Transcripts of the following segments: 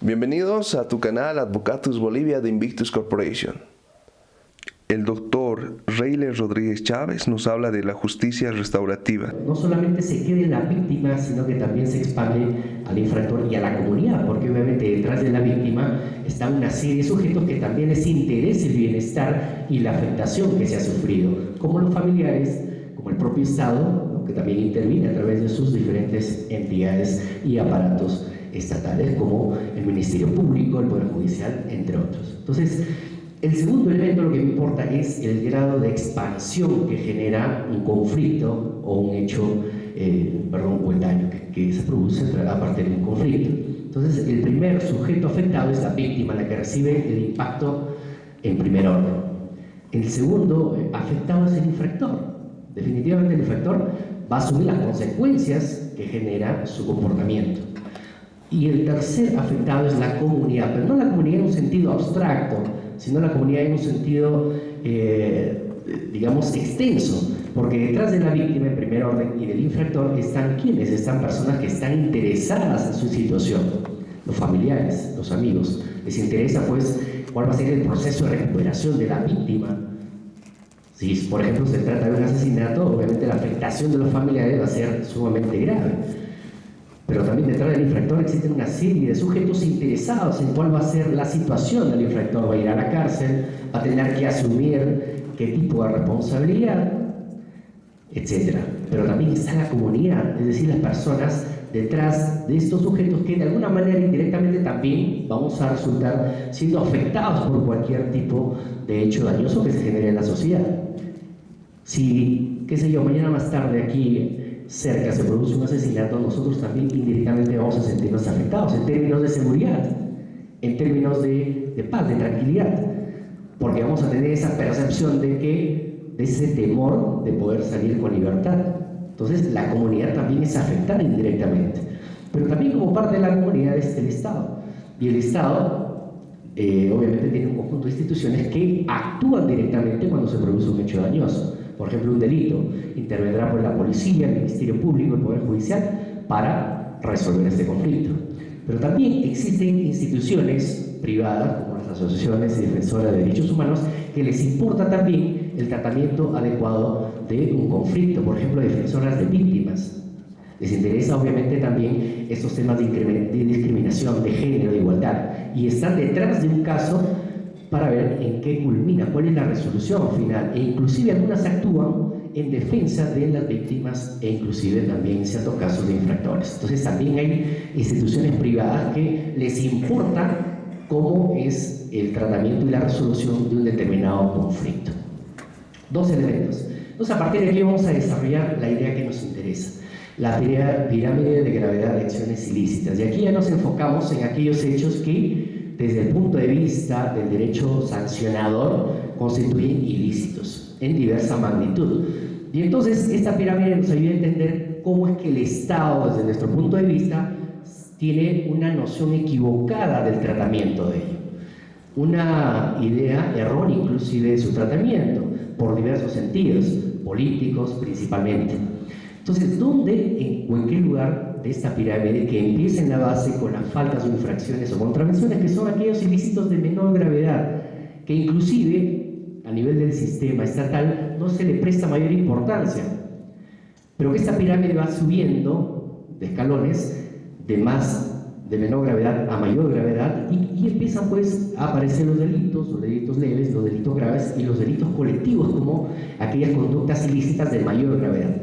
Bienvenidos a tu canal Advocatus Bolivia de Invictus Corporation. El doctor Reyler Rodríguez Chávez nos habla de la justicia restaurativa. No solamente se quede en la víctima, sino que también se expande al infractor y a la comunidad, porque obviamente detrás de la víctima está una serie de sujetos que también les interesa el bienestar y la afectación que se ha sufrido, como los familiares, como el propio Estado, ¿no?, que también interviene a través de sus diferentes entidades y aparatos estatales, como el Ministerio Público, el Poder Judicial, entre otros. Entonces, el segundo elemento, lo que me importa, es el grado de expansión que genera un conflicto o un hecho, o el daño que se produce a partir de un conflicto. Entonces, el primer sujeto afectado es la víctima, la que recibe el impacto en primer orden. El segundo afectado es el infractor. Definitivamente el infractor va a asumir las consecuencias que genera su comportamiento. Y el tercer afectado es la comunidad, pero no la comunidad en un sentido abstracto, sino la comunidad en un sentido, digamos, extenso, porque detrás de la víctima en primer orden y del infractor están quienes, están personas que están interesadas en su situación, los familiares, los amigos. Les interesa, pues, cuál va a ser el proceso de recuperación de la víctima. Si, por ejemplo, se trata de un asesinato, obviamente la afectación de los familiares va a ser sumamente grave. Pero también detrás del infractor existen una serie de sujetos interesados en cuál va a ser la situación del infractor. Va a ir a la cárcel, va a tener que asumir qué tipo de responsabilidad, etc. Pero también está la comunidad, es decir, las personas detrás de estos sujetos que de alguna manera indirectamente también vamos a resultar siendo afectados por cualquier tipo de hecho dañoso que se genere en la sociedad. Si, qué sé yo, mañana más tarde aquí cerca se produce un asesinato, nosotros también indirectamente vamos a sentirnos afectados en términos de seguridad, en términos de paz, de tranquilidad, porque vamos a tener esa percepción de ese temor de poder salir con libertad. Entonces la comunidad también es afectada indirectamente, pero también como parte de la comunidad es el Estado, y el Estado obviamente tiene un conjunto de instituciones que actúan directamente cuando se produce un hecho dañoso. Por ejemplo, un delito, intervendrá por la policía, el Ministerio Público, el Poder Judicial para resolver este conflicto. Pero también existen instituciones privadas, como las asociaciones defensoras de derechos humanos, que les importa también el tratamiento adecuado de un conflicto, por ejemplo, defensoras de víctimas. Les interesa obviamente también estos temas de discriminación, de género, de igualdad, y están detrás de un caso para ver en qué culmina, cuál es la resolución final, e inclusive algunas actúan en defensa de las víctimas e inclusive también en ciertos casos de infractores. Entonces también hay instituciones privadas que les importa cómo es el tratamiento y la resolución de un determinado conflicto. Dos elementos. Entonces a partir de aquí vamos a desarrollar la idea que nos interesa, la pirámide de gravedad de acciones ilícitas, y aquí ya nos enfocamos en aquellos hechos que desde el punto de vista del derecho sancionador constituyen ilícitos en diversa magnitud. Y entonces esta pirámide nos ayuda a entender cómo es que el Estado, desde nuestro punto de vista, tiene una noción equivocada del tratamiento de ello, una idea errónea inclusive de su tratamiento, por diversos sentidos, políticos principalmente. Entonces, ¿dónde o en qué lugar de esta pirámide, que empieza en la base con las faltas o infracciones o contravenciones, que son aquellos ilícitos de menor gravedad, que inclusive a nivel del sistema estatal no se le presta mayor importancia, pero que esta pirámide va subiendo de escalones de menor gravedad a mayor gravedad, y empiezan pues a aparecer los delitos leves, los delitos graves y los delitos colectivos, como aquellas conductas ilícitas de mayor gravedad.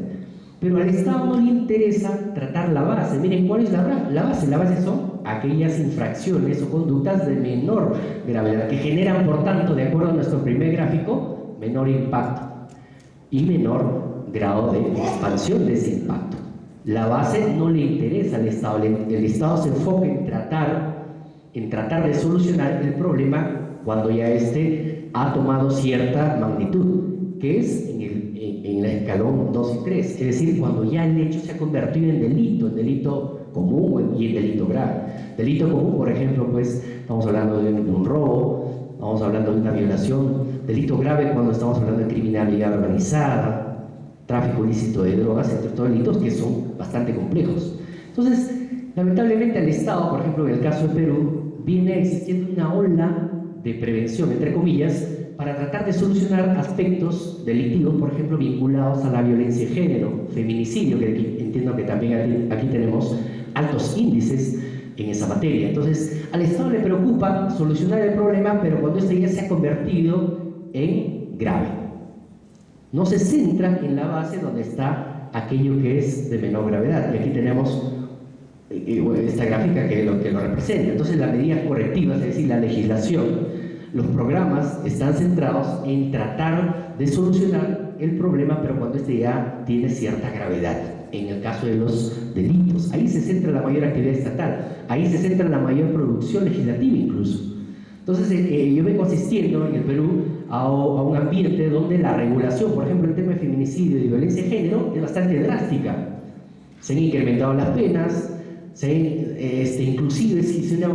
Pero al Estado no le interesa tratar la base. Miren, ¿cuál es la base? La base son aquellas infracciones o conductas de menor gravedad, que generan, por tanto, de acuerdo a nuestro primer gráfico, menor impacto y menor grado de expansión de ese impacto. La base no le interesa al Estado. El Estado se enfoca en tratar de solucionar el problema cuando ya éste ha tomado cierta magnitud, que es en el escalón 2 y 3, es decir, cuando ya el hecho se ha convertido en delito común y en delito grave. Delito común, por ejemplo, pues estamos hablando de un robo, estamos hablando de una violación. Delito grave cuando estamos hablando de criminalidad organizada, tráfico ilícito de drogas, entre otros delitos que son bastante complejos. Entonces, lamentablemente al Estado, por ejemplo, en el caso de Perú, viene existiendo una ola de prevención, entre comillas, para tratar de solucionar aspectos delictivos, por ejemplo, vinculados a la violencia de género, feminicidio, que aquí, entiendo que también aquí tenemos altos índices en esa materia. Entonces, al Estado le preocupa solucionar el problema, pero cuando este ya se ha convertido en grave. No se centra en la base donde está aquello que es de menor gravedad. Y aquí tenemos esta gráfica que lo representa. Entonces, las medidas correctivas, es decir, la legislación, los programas están centrados en tratar de solucionar el problema, pero cuando este ya tiene cierta gravedad. En el caso de los delitos, ahí se centra la mayor actividad estatal, ahí se centra la mayor producción legislativa incluso. Entonces, yo vengo asistiendo en el Perú a un ambiente donde la regulación, por ejemplo, en tema de feminicidio y violencia de género, es bastante drástica. Se han incrementado las penas, inclusive si una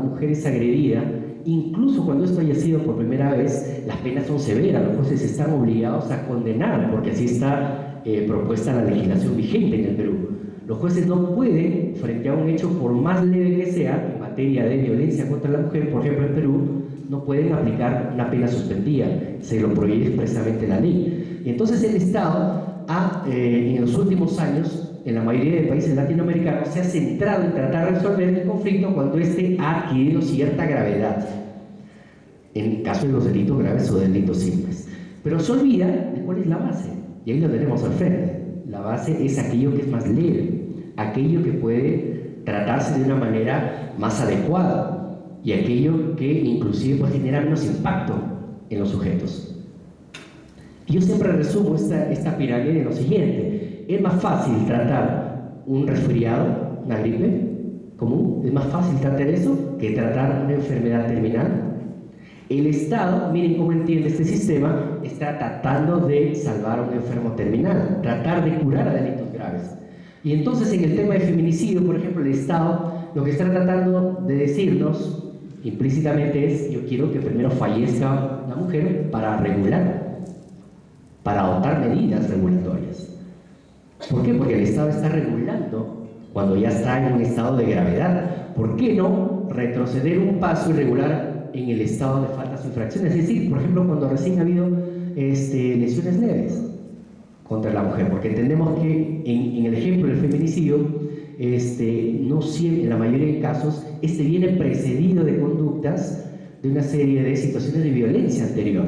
mujer es agredida, incluso cuando esto haya sido por primera vez, las penas son severas, los jueces están obligados a condenar, porque así está propuesta la legislación vigente en el Perú. Los jueces no pueden, frente a un hecho por más leve que sea, en materia de violencia contra la mujer, por ejemplo en Perú, no pueden aplicar una pena suspendida, se lo prohíbe expresamente la ley. Y entonces el Estado en los últimos años, en la mayoría de países latinoamericanos, se ha centrado en tratar de resolver el conflicto cuando éste ha adquirido cierta gravedad, en el caso de los delitos graves o delitos simples. Pero se olvida de cuál es la base, y ahí lo tenemos al frente. La base es aquello que es más leve, aquello que puede tratarse de una manera más adecuada, y aquello que inclusive puede generar menos impacto en los sujetos. Yo siempre resumo esta pirámide en lo siguiente: es más fácil tratar un resfriado, una gripe común, es más fácil tratar eso que tratar una enfermedad terminal. El Estado, miren cómo entiende este sistema, está tratando de salvar a un enfermo terminal, tratar de curar a delitos graves. Y entonces en el tema de feminicidio, por ejemplo, el Estado lo que está tratando de decirnos implícitamente es: yo quiero que primero fallezca la mujer para regular, para adoptar medidas regulatorias. ¿Por qué? Porque el Estado está regulando cuando ya está en un estado de gravedad. ¿Por qué no retroceder un paso y regular en el estado de faltas o infracciones? Es decir, por ejemplo, cuando recién ha habido lesiones leves contra la mujer, porque entendemos que en el ejemplo del feminicidio, no siempre, en la mayoría de casos, viene precedido de conductas de una serie de situaciones de violencia anterior.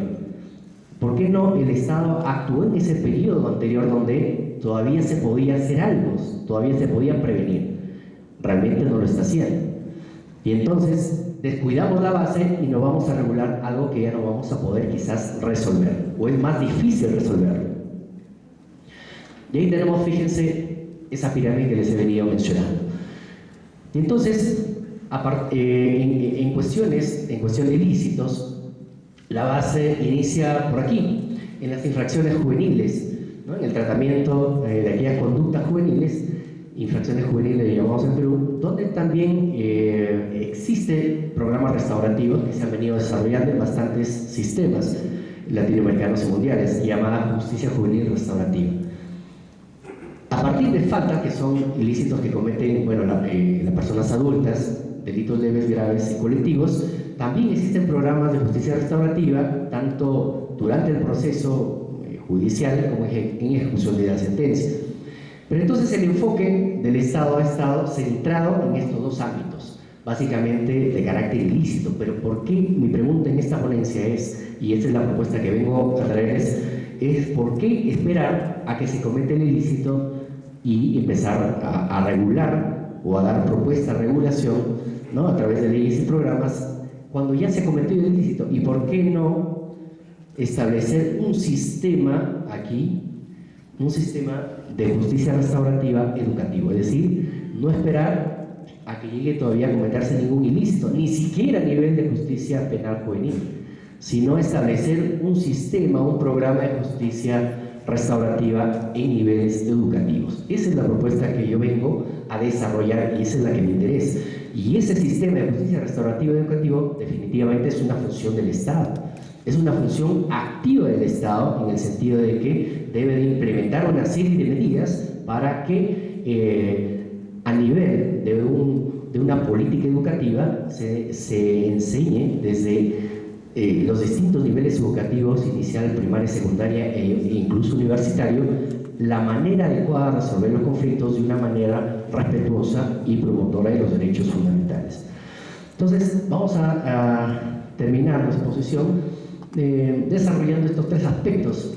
¿Por qué no el Estado actuó en ese periodo anterior donde todavía se podía hacer algo, todavía se podía prevenir? Realmente no lo está haciendo. Y entonces descuidamos la base y nos vamos a regular algo que ya no vamos a poder quizás resolver, o es más difícil resolverlo. Y ahí tenemos, fíjense, esa pirámide que les he venido mencionando. Y entonces, en cuestión de ilícitos, la base inicia por aquí, en las infracciones juveniles, ¿no? En el tratamiento de aquellas conductas juveniles, infracciones juveniles llamamos en Perú, donde también existen programas restaurativos que se han venido desarrollando en bastantes sistemas latinoamericanos y mundiales, llamada justicia juvenil restaurativa. A partir de faltas que son ilícitos que cometen las personas adultas, delitos leves, graves y colectivos, también existen programas de justicia restaurativa, tanto durante el proceso judicial como en ejecución de la sentencia. Pero entonces el enfoque del Estado ha estado centrado en estos dos ámbitos, básicamente de carácter ilícito. Pero ¿por qué? Mi pregunta en esta ponencia es, y esta es la propuesta que vengo a traerles, es ¿por qué esperar a que se cometa el ilícito y empezar a regular o a dar propuestas de regulación, ¿no?, a través de leyes y programas cuando ya se ha cometido el ilícito? ¿Y por qué no establecer un sistema aquí, un sistema de justicia restaurativa educativo? Es decir, no esperar a que llegue todavía a cometerse ningún ilícito, ni siquiera a nivel de justicia penal juvenil, sino establecer un sistema, un programa de justicia restaurativa en niveles educativos. Esa es la propuesta que yo vengo a desarrollar y esa es la que me interesa. Y ese sistema de justicia restaurativa educativo definitivamente es una función del Estado. Es una función activa del Estado en el sentido de que debe de implementar una serie de medidas para que a nivel de de una política educativa se enseñe desde los distintos niveles educativos, inicial, primaria, secundaria e incluso universitario, la manera adecuada de resolver los conflictos de una manera respetuosa y promotora de los derechos fundamentales. Entonces, vamos a terminar la exposición desarrollando estos tres aspectos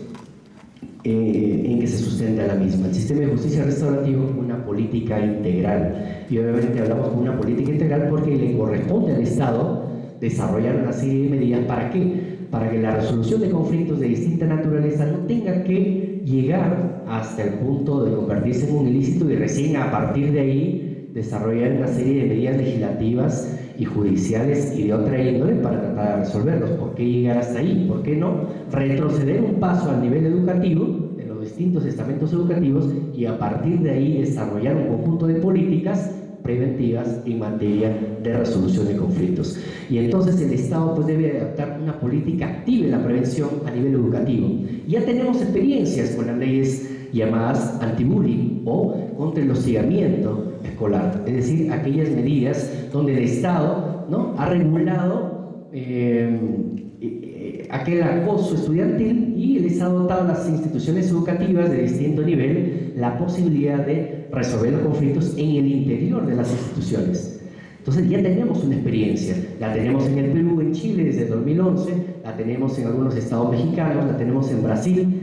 en que se sustenta la misma. El sistema de justicia restaurativo, una política integral. Y obviamente hablamos de una política integral porque le corresponde al Estado desarrollar una serie de medidas. ¿Para qué? Para que la resolución de conflictos de distinta naturaleza no tenga que llegar hasta el punto de convertirse en un ilícito y recién a partir de ahí desarrollar una serie de medidas legislativas y judiciales y de otra índole para tratar de resolverlos. ¿Por qué llegar hasta ahí? ¿Por qué no retroceder un paso al nivel educativo de los distintos estamentos educativos y a partir de ahí desarrollar un conjunto de políticas preventivas en materia de resolución de conflictos? Y entonces el Estado pues debe adaptar una política activa en la prevención a nivel educativo. Ya tenemos experiencias con las leyes llamadas anti-bullying o contra el hostigamiento escolar, es decir, aquellas medidas donde el Estado, ¿no?, ha regulado aquel acoso estudiantil y el Estado ha dado a las instituciones educativas de distinto nivel la posibilidad de resolver los conflictos en el interior de las instituciones. Entonces ya tenemos una experiencia, la tenemos en el Perú, en Chile desde 2011, la tenemos en algunos estados mexicanos, la tenemos en Brasil,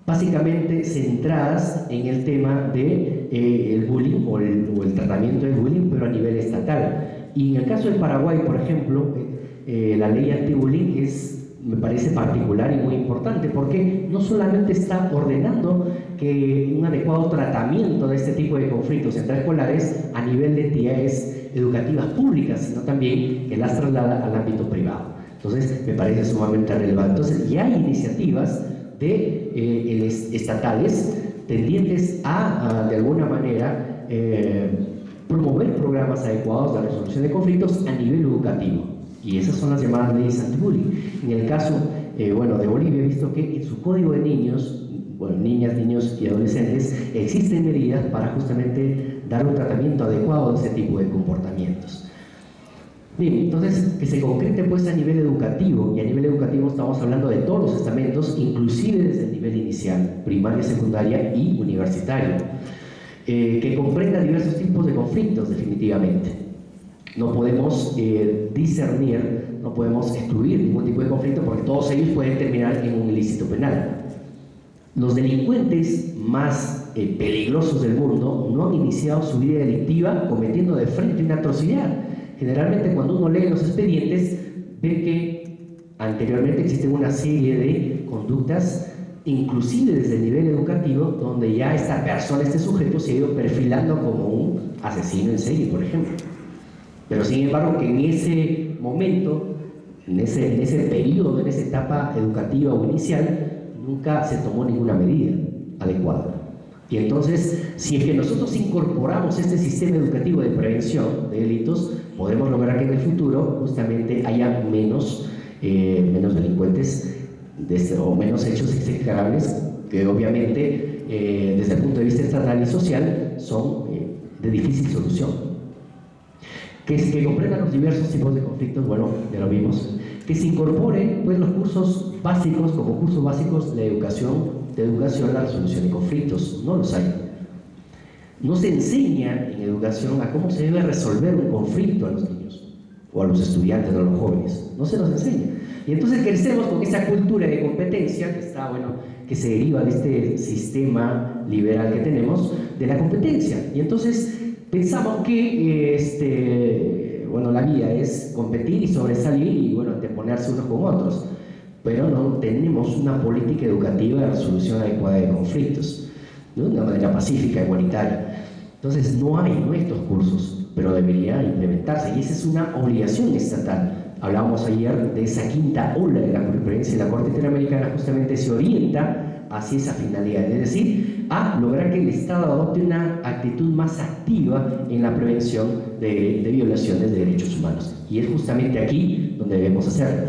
básicamente centradas en el tema de el bullying o el tratamiento del bullying, pero a nivel estatal. Y en el caso del Paraguay, por ejemplo, la ley anti-bullying me parece particular y muy importante porque no solamente está ordenando que un adecuado tratamiento de este tipo de conflictos intraescolares a nivel de entidades educativas públicas, sino también que las traslada al ámbito privado. Entonces, me parece sumamente relevante. Entonces, ya hay iniciativas estatales tendientes a de alguna manera, promover programas adecuados de resolución de conflictos a nivel educativo. Y esas son las llamadas leyes anti-bullying. En el caso de Bolivia, he visto que en su código de niños, niñas, niños y adolescentes, existen medidas para justamente dar un tratamiento adecuado de este tipo de comportamientos. Bien, entonces, que se concrete pues a nivel educativo, y a nivel educativo estamos hablando de todos los estamentos, inclusive desde el nivel inicial, primaria, secundaria y universitario, que comprenda diversos tipos de conflictos definitivamente. No podemos discernir, no podemos excluir ningún tipo de conflicto porque todos ellos pueden terminar en un ilícito penal. Los delincuentes más peligrosos del mundo no han iniciado su vida delictiva cometiendo de frente una atrocidad. Generalmente cuando uno lee los expedientes ve que anteriormente existen una serie de conductas, inclusive desde el nivel educativo, donde ya esta persona, este sujeto se ha ido perfilando como un asesino en serie, por ejemplo. Pero sin embargo que en ese momento, en ese periodo, en esa etapa educativa o inicial, nunca se tomó ninguna medida adecuada. Y entonces, si es que nosotros incorporamos este sistema educativo de prevención de delitos, podemos lograr que en el futuro justamente haya menos delincuentes o menos hechos execrables que obviamente desde el punto de vista estatal y social son de difícil solución. Que comprendan los diversos tipos de conflictos, bueno, ya lo vimos. Que se incorporen pues, los cursos básicos, como cursos básicos de educación a la resolución de conflictos. No los hay. No se enseña en educación a cómo se debe resolver un conflicto a los niños, o a los estudiantes, o a los jóvenes. No se nos enseña. Y entonces crecemos con esa cultura de competencia que se deriva de este sistema liberal que tenemos, de la competencia. Y entonces pensamos que la vía es competir y sobresalir y anteponerse unos con otros, pero no tenemos una política educativa de resolución adecuada de conflictos, ¿no? De una manera pacífica, igualitaria. Entonces no hay estos cursos, pero debería implementarse y esa es una obligación estatal. Hablábamos ayer de esa quinta ola de la jurisprudencia de la Corte Interamericana, justamente se orienta hacia esa finalidad, es decir, a lograr que el Estado adopte una actitud más activa en la prevención de violaciones de derechos humanos. Y es justamente aquí donde debemos hacerlo.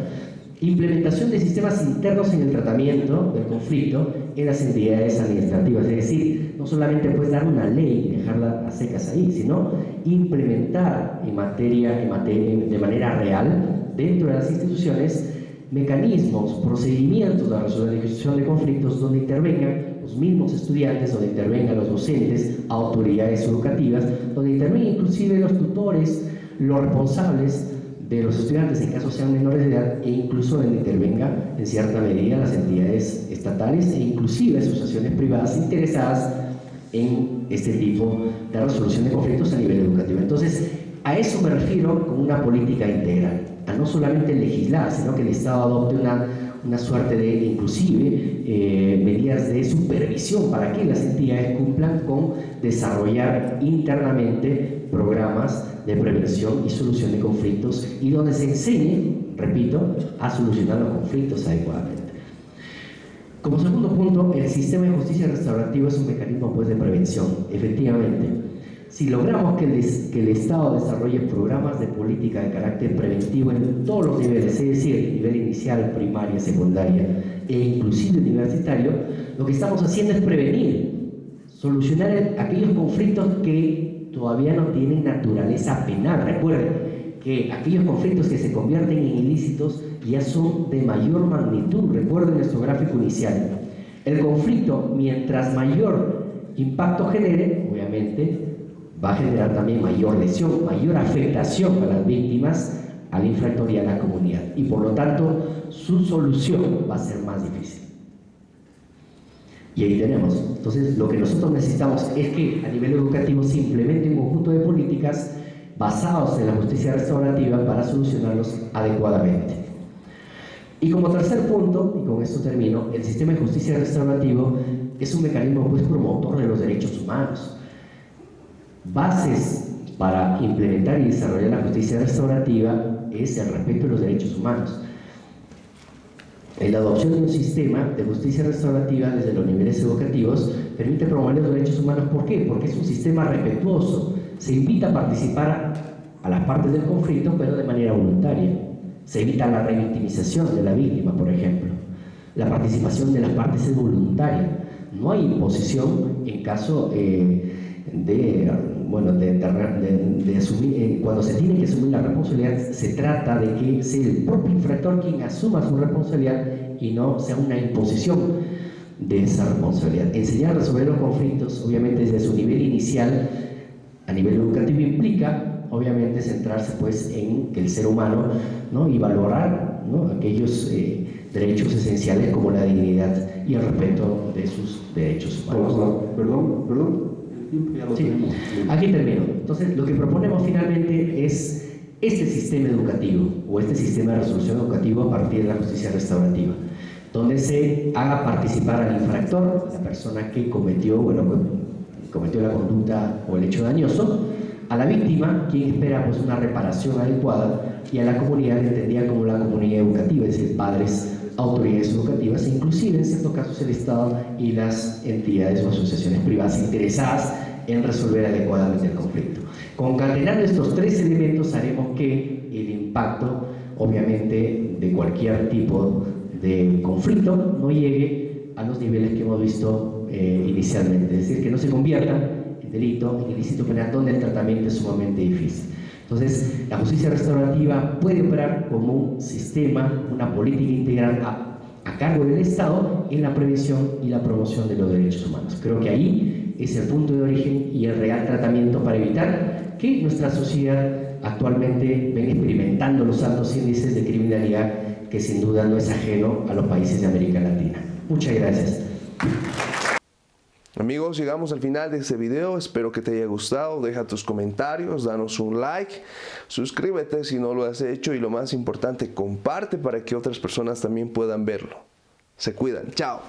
Implementación de sistemas internos en el tratamiento del conflicto en las entidades administrativas, es decir, no solamente pues dar una ley y dejarla a secas ahí, sino implementar de manera real dentro de las instituciones mecanismos, procedimientos de resolución de conflictos donde intervengan los mismos estudiantes, donde intervengan los docentes, autoridades educativas, donde intervengan inclusive los tutores, los responsables de los estudiantes en caso sean menores de edad, e incluso donde intervengan en cierta medida las entidades estatales e inclusive asociaciones privadas interesadas en este tipo de resolución de conflictos a nivel educativo. Entonces, a eso me refiero con una política integral, a no solamente legislar, sino que el Estado adopte una suerte de, inclusive, medidas de supervisión para que las entidades cumplan con desarrollar internamente programas de prevención y solución de conflictos y donde se enseñe, repito, a solucionar los conflictos adecuadamente. Como segundo punto, el sistema de justicia restaurativa es un mecanismo pues, de prevención. Efectivamente, si logramos que el Estado desarrolle programas de política de carácter preventivo en todos los niveles, es decir, nivel inicial, primaria, secundaria e inclusive universitario, lo que estamos haciendo es prevenir, solucionar aquellos conflictos que todavía no tienen naturaleza penal. Recuerden que aquellos conflictos que se convierten en ilícitos ya son de mayor magnitud. Recuerden nuestro gráfico inicial. El conflicto, mientras mayor impacto genere, obviamente, va a generar también mayor lesión, mayor afectación a las víctimas, al infractor y a la comunidad. Y por lo tanto, su solución va a ser más difícil. Y ahí tenemos. Entonces, lo que nosotros necesitamos es que a nivel educativo se implemente un conjunto de políticas basados en la justicia restaurativa para solucionarlos adecuadamente. Y como tercer punto, y con esto termino, el sistema de justicia restaurativo es un mecanismo pues, promotor de los derechos humanos. Bases para implementar y desarrollar la justicia restaurativa es el respeto de los derechos humanos. La adopción de un sistema de justicia restaurativa desde los niveles educativos permite promover los derechos humanos. ¿Por qué? Porque es un sistema respetuoso. Se invita a participar a las partes del conflicto, pero de manera voluntaria. Se evita la revictimización de la víctima, por ejemplo. La participación de las partes es voluntaria. No hay imposición en caso de asumir, cuando se tiene que asumir la responsabilidad, se trata de que sea el propio infractor quien asuma su responsabilidad y no sea una imposición de esa responsabilidad. Enseñar a resolver los conflictos, obviamente desde su nivel inicial, a nivel educativo, implica, obviamente, centrarse pues, en el ser humano, ¿no? Y valorar, ¿no? Aquellos derechos esenciales como la dignidad y el respeto de sus derechos humanos. Perdón. Sí, aquí termino. Entonces, lo que proponemos finalmente es este sistema educativo o este sistema de resolución educativo a partir de la justicia restaurativa, donde se haga participar al infractor, la persona que cometió la conducta o el hecho dañoso, a la víctima, quien espera pues, una reparación adecuada, y a la comunidad entendida como la comunidad educativa, es decir, padres, autoridades educativas, e inclusive en ciertos casos el Estado y las entidades o asociaciones privadas interesadas en resolver adecuadamente el conflicto. Concatenando estos tres elementos haremos que el impacto, obviamente, de cualquier tipo de conflicto no llegue a los niveles que hemos visto inicialmente, es decir, que no se convierta en delito, en ilícito penal, donde el tratamiento es sumamente difícil. Entonces, la justicia restaurativa puede operar como un sistema, una política integral a cargo del Estado en la prevención y la promoción de los derechos humanos. Creo que ahí es el punto de origen y el real tratamiento para evitar que nuestra sociedad actualmente venga experimentando los altos índices de criminalidad que sin duda no es ajeno a los países de América Latina. Muchas gracias. Amigos, llegamos al final de este video, espero que te haya gustado, deja tus comentarios, danos un like, suscríbete si no lo has hecho y lo más importante, comparte para que otras personas también puedan verlo. Se cuidan, chao.